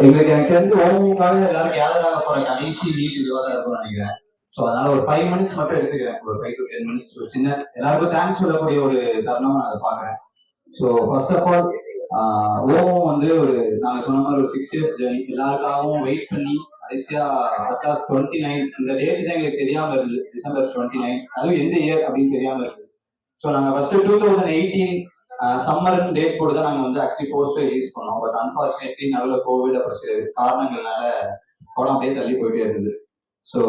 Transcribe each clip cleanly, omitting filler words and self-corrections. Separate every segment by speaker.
Speaker 1: எங்களுக்கு எனக்கு தெரிஞ்சு ஓமுக்காக எல்லாரும் கேதர் ஆக போற கடைசி வீக் இதுவாக தான் இருக்கும்னு நினைக்கிறேன். ஸோ அதனால ஒரு 5 மினிட்ஸ் மட்டும் எடுத்துக்கிறேன். ஒரு 5 to 10 மினிட்ஸ் ஒரு சின்ன எல்லாருக்கும் தேங்க்ஸ் சொல்லக்கூடிய ஒரு தருணமா நான் அதை பாக்குறேன். ஸோ ஃபர்ஸ்ட் ஆஃப் ஆல் ஓமம் வந்து ஒரு நாங்கள் சொன்ன மாதிரி ஒரு 6 இயர்ஸ் ஜேர்னி. எல்லாருக்காகவும் வெயிட் பண்ணி கடைசியா அட்லாஸ் 29 இந்த டேட் தான் எங்களுக்கு தெரியாம இருந்தது. December 29 அதுவும் எந்த இயர் அப்படின்னு தெரியாம இருந்தது. ஸோ நாங்கள் ஃபர்ஸ்ட் 2018 சம்மர்னு டேட் போட்டு தான் நாங்கள் வந்து ஆக்சுவலி போஸ்டர் ரிலீஸ் பண்ணோம். பட் அன்பார்ச்சுனேட்லி நடுவில் கோவிட் அப்புறம் சில காரணங்கள்னால படம் அப்படியே தள்ளி போயிட்டே இருந்தது. ஸோ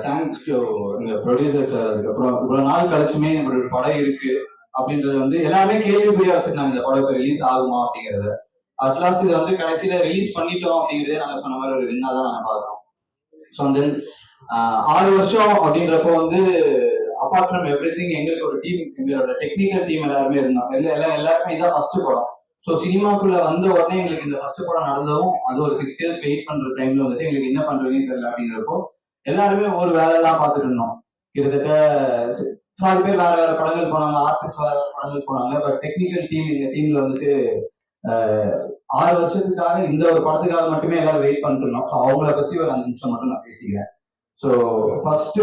Speaker 1: தேங்க்ஸ் டு எங்க ப்ரொடியூசர் சார். அதுக்கப்புறம் இவ்வளவு நாள் கழிச்சுமே நம்மளோட படம் இருக்கு அப்படின்றது வந்து எல்லாருமே கேள்விக்குறியா வச்சிருந்தாங்க, இந்த படம் ரிலீஸ் ஆகுமா அப்படிங்கறத. அட்லாஸ்ட் இதை வந்து கடைசியில ரிலீஸ் பண்ணிட்டோம் அப்படிங்கிறதே நாங்க சொன்ன மாதிரி ஒரு வின்னா தான் நாங்க பாக்குறோம். ஸோ தென் 6 வருஷம் அப்படின்றப்போ வந்து அப்பார்ட் ஃப்ரம் எவ்ரி திங் எங்களுக்கு ஒரு டீம், எங்களோட டெக்னிக்கல் டீம் எல்லாருமே இருந்தோம். எல்லாருமே இதான் ஃபர்ஸ்ட் படம். ஸோ சினிமாக்குள்ள வந்த உடனே எங்களுக்கு இந்த ஃபர்ஸ்ட் படம் நடந்ததும் அது ஒரு 6 இயர்ஸ் வெயிட் பண்ற டைம்ல வந்துட்டு எங்களுக்கு என்ன பண்றதுன்னு தெரியல அப்படிங்கிறப்போ எல்லாருமே ஒரு வேலையெல்லாம் பார்த்துட்டு இருந்தோம். கிட்டத்தட்ட 4 பேர் வேற வேற படங்கள் போனாங்க, ஆர்டிஸ்ட் வேற வேற படங்கள் போனாங்க. பட் டெக்னிக்கல் டீம் எங்க டீம்ல வந்துட்டு 6 வருஷத்துக்காக இந்த ஒரு படத்துக்காக மட்டுமே எல்லாரும் வெயிட் பண்ணிட்டு இருந்தோம். ஸோ அவங்கள பத்தி ஒரு 5 நிமிஷம் மட்டும் நான் பேசிக்கிறேன். ஸோ ஃபர்ஸ்ட்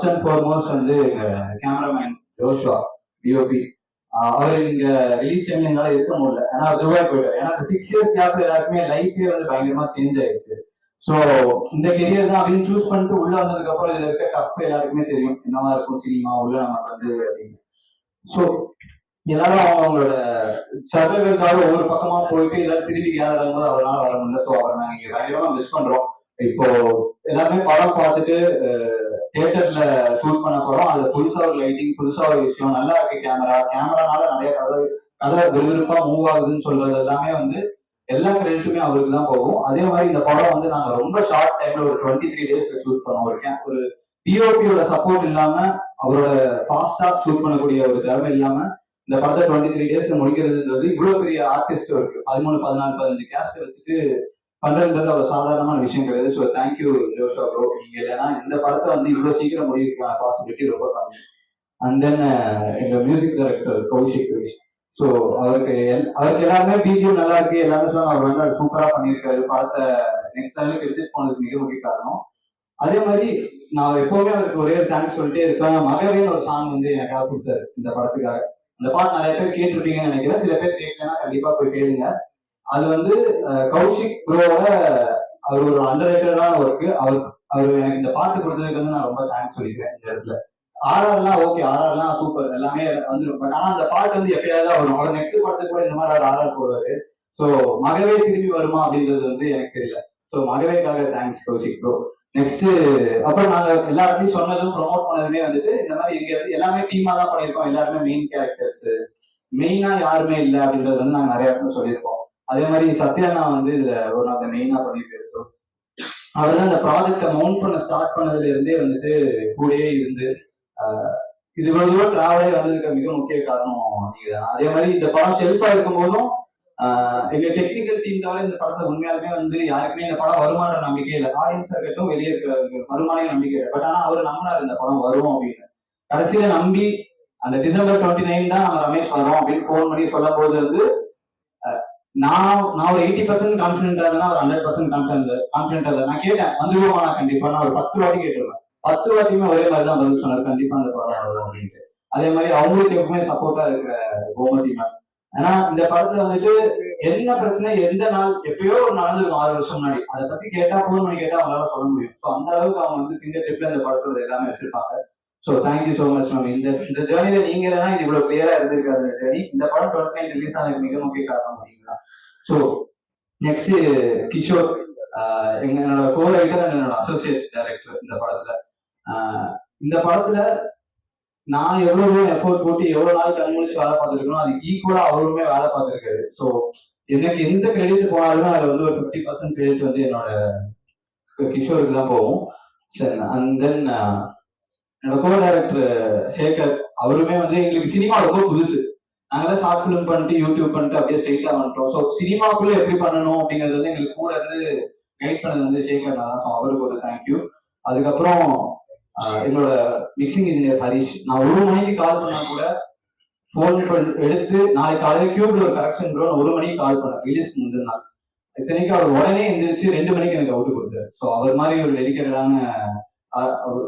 Speaker 1: அண்ட் ஃபார்மோஸ்ட் வந்து எங்க கேமராமேன் ஜோஷுவா டிஓபி. அவர் இங்க ரிலீஸ் டைம்ல எங்களால இருக்க முடியல, ஏன்னா துபாய் போயிட்டார். ஏன்னா 6 இயர்ஸ் கேப்ல எல்லாருக்குமே லைஃபே வந்து பயங்கரமா சேஞ்ச் ஆயிடுச்சு. ஸோ இந்த கெரியர் தான் அப்படின்னு சூஸ் பண்ணிட்டு உள்ள வந்ததுக்கு அப்புறம் இதுல இருக்க டஃப் எல்லாருக்குமே தெரியும், என்னவா இருக்கும் சினிமா உள்ள நமக்கு வந்து அப்படின்னு. ஸோ எல்லாரும் அவங்களோட சர்வைகளுக்காக ஒவ்வொரு பக்கமா போயிட்டு எல்லாரும் திருப்பி கேதர் போது அவரால் வர முடியல. ஸோ அவரை நாங்க இங்க பயங்கரமா மிஸ் பண்றோம். இப்போ எல்லாருமே படம் பார்த்துட்டு தியேட்டர்ல ஷூட் பண்ண போறோம். அது புதுசா ஒரு லைட்டிங், புதுசா ஒரு விஷயம், நல்லா இருக்கு கேமரானால நிறைய கதை விறுவிறுப்பா மூவ் ஆகுதுன்னு சொல்றது எல்லாமே வந்து எல்லா கிரெடிட்டுமே அவருக்கு தான் போகும். அதே மாதிரி இந்த படம் வந்து நாங்க ரொம்ப ஷார்ட் டைம்ல ஒரு 23 டேஸ்ல ஷூட் பண்ணோம். ஒரு டிஓபியோட சப்போர்ட் இல்லாம அவரோட ஃபாஸ்டா ஷூட் பண்ணக்கூடிய ஒரு திறமை இல்லாம இந்த படத்தை 23 டேஸ்ல முடிக்கிறதுன்றது இவ்வளவு பெரிய ஆர்டிஸ்ட் இருக்கு. 13, 14, 15 கேஸ்ட் வச்சுட்டு பண்றதுன்றது அவ்வளவு சாதாரணமான விஷயம் கிடையாது. So thank you ஜோஷா bro. நீங்க இல்லைன்னா இந்த படத்தை வந்து இவ்வளவு சீக்கிரம் முடியிருக்க பாசிபிலிட்டி ரொம்ப கம்மி. அண்ட் தென் எங்க music director Kaushik Krish. So அவருக்கு எல்லாருமே பிஜிஎம் நல்லா இருக்கு, எல்லாமே சொன்னாங்க அவர் வந்து சூப்பரா பண்ணியிருக்காரு, படத்தை நெக்ஸ்ட் லெவலுக்கு எடுத்துட்டு போனதுக்கு மிக முக்கிய காரணம். அதே மாதிரி நான் எப்பவுமே அவருக்கு ஒரே தேங்க்ஸ் சொல்லிட்டே இருக்கேன். மகவேன்னு ஒரு சாங் வந்து எனக்காக கொடுத்தாரு இந்த படத்துக்காக. அந்த பாட்டு நிறைய பேர் கேட்டிருப்பீங்கன்னு நினைக்கிறேன், சில பேர் கேட்கலன்னா கண்டிப்பா போய் கேளுங்க. அது வந்து கௌஷிக் ப்ரோவோட அவர் ஒரு அண்டர்ரேட்டடான ஒர்க்கு. அவர் எனக்கு இந்த பாட்டு கொடுத்ததுக்கு வந்து நான் ரொம்ப தேங்க்ஸ் சொல்லிக்கிறேன் இந்த இடத்துல. ஆர்ஆர்லாம் ஓகே, ஆர்ஆர்லாம் சூப்பர், எல்லாமே வந்துடும். பட் ஆனா அந்த பாட்டு வந்து எப்பயாவது வரும். அவர் நெக்ஸ்ட் படத்துக்கு கூட இந்த மாதிரி அவர் ஆர்ஆர் போடுவாரு. ஸோ மகவே திரும்பி வருமா அப்படின்றது வந்து எனக்கு தெரியல. ஸோ மகவேக்காக தேங்க்ஸ் கௌஷிக் ப்ரோ. நெக்ஸ்ட் அப்புறம் நாங்க எல்லா இடத்தையும் சொன்னதும் ப்ரொமோட் பண்ணதுமே வந்துட்டு இந்த மாதிரி இங்க எல்லாமே டீமா தான் பண்ணியிருக்கோம். எல்லாருமே மெயின் கேரக்டர்ஸ், மெயினா யாருமே இல்லை அப்படின்றது வந்து நாங்க நிறைய இடத்துல சொல்லியிருக்கோம். அதே மாதிரி சத்யானா வந்து இதுல ஒரு நாள் மெயினா பண்ணியிருக்காரு. அவர் தான் இந்த ப்ராஜெக்டை மவுண்ட் பண்ண ஸ்டார்ட் பண்ணதுல இருந்தே வந்துட்டு கூடயே இருந்து இது இவ்வளவு தூரம் டிராவலே வந்ததுக்கு மிக முக்கிய காரணம் நீங்க தான். அதே மாதிரி இந்த படம் செல்ஃபா இருக்கும் போதும் எங்க டெக்னிக்கல் டீம் தவிர இந்த படத்தை உண்மையாலுமே வந்து யாருக்குமே இந்த படம் வருமான நம்பிக்கை இல்லை. ஆடியன்ஸா இருக்கட்டும், வெளியே இருக்க வருமான நம்பிக்கை இல்லை. பட் ஆனா அவர் நம்பினார் இந்த படம் வரும் அப்படின்னு. கடைசியில நம்பி அந்த December 29 தான் நம்ம ரமேஷ் வரோம் அப்படின்னு போன் பண்ணி சொல்லும் போது வந்து நான் ஒரு 80% கான்பிடென்டா இருந்தா ஒரு 100% கான்பிடென்டா இருந்தா நான் கேட்டேன் வந்துருவோமா. நான் கண்டிப்பா நான் ஒரு 10 வாட்டி கேட்டுருவேன். 10 வாட்டியுமே ஒரே மாதிரி தான் பதில் சொன்னார், கண்டிப்பா அந்த படம் வரும் அப்படின்ட்டு. அதே மாதிரி அவங்களுக்கு எப்பவுமே சப்போர்ட்டா இருக்கிற கோமதி மேம். ஏன்னா இந்த படத்துல வந்துட்டு என்ன பிரச்சனை எந்த நாள் எப்பயோ ஒரு நடந்திருக்கும் 6 வருஷம் முன்னாடி, அதை பத்தி கேட்டா போன் பண்ணி கேட்டா அவங்களால சொல்ல முடியும். ஸோ அந்த அளவுக்கு அவங்க வந்து ஃபிங்கர் டிப்ல இந்த படத்துல எல்லாமே வச்சிருப்பாங்க. So thank you so much ma'am. இந்த ஜேர்னில நீங்க இல்லைன்னா இது இவ்வளவு கிளியரா இருந்திருக்காது இந்த ஜேர்னி. இந்த படம் 29 ரிலீஸ் ஆனதுக்கு மிக முக்கிய காரணம் அப்படிங்களா. ஸோ நெக்ஸ்ட் கிஷோர், என்னோட கோ ரைட்டர் அண்ட் என்னோட அசோசியேட் டைரக்டர் இந்த படத்துல. இந்த படத்துல நான் எவ்வளவு எஃபோர்ட் போட்டு எவ்வளவு நாள் கண்முழிச்சு வேலை பார்த்துருக்கணும், அதுக்கு ஈக்குவலா அவருமே வேலை பார்த்துருக்காரு. ஸோ எனக்கு எந்த கிரெடிட் போனாலுமே அதுல வந்து ஒரு 50% கிரெடிட் வந்து என்னோட கிஷோருக்கு தான் போகும். சரி, அண்ட் தென் என்னோட கோ டைரக்டர் சேகர், அவருமே வந்து எங்களுக்கு சினிமா ரொம்ப புதுசு. நாங்களாம் ஷார்ட் ஃபிலிம் பண்ணிட்டு யூடியூப் பண்ணிட்டு அப்படியே ஸ்ட்ரெயிட்டா வந்துட்டோம். ஸோ சினிமாக்குள்ள எப்படி பண்ணணும் அப்படிங்கிறது வந்து எங்களுக்கு கூட இருந்து கைட் பண்ணது வந்து சேகர் தான். ஸோ அவருக்கு ஒரு தேங்க்யூ. அதுக்கப்புறம் என்னோட மிக்சிங் இன்ஜினியர் ஹரிஷ். நான் 1 மணிக்கு கால் பண்ணா கூட ஃபோன் எடுத்து நாளைக்கு காலையில் கியூப்ல ஒரு கரெக்ஷன் ப்ரோ 1 மணிக்கு கால் பண்ண ரிலீஸ் முந்தின நாள். இத்தனைக்கு அவர் உடனே எந்திரிச்சு 2 மணிக்கு எனக்கு அவுட் கொடுத்தாரு. ஸோ அவர் மாதிரி ஒரு டெடிக்கேட்டடான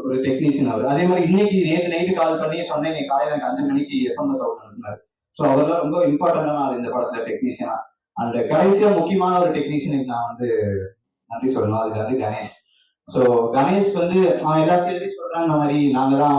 Speaker 1: ஒரு டெக்னீஷியன் அவர். அதே மாதிரி இன்னைக்கு நேற்று நைட்டு கால் பண்ணி சொன்னேன், இன்னைக்கு காலையில் எனக்கு 5 மணிக்கு எஃப்எம்எஸ் அவுட் பண்ணார். ஸோ அவர்லாம் ரொம்ப இம்பார்ட்டன்டான ஆள் இந்த படத்துல டெக்னீஷியனா. அந்த கடைசியா முக்கியமான ஒரு டெக்னீஷியனுக்கு நான் வந்து நன்றி சொல்லணும். அதுக்கு வந்து கணேஷ். ஸோ கணேஷ் வந்து எல்லா ஸ்டேஜையும் சொல்றாங்க, இந்த மாதிரி நாங்க தான்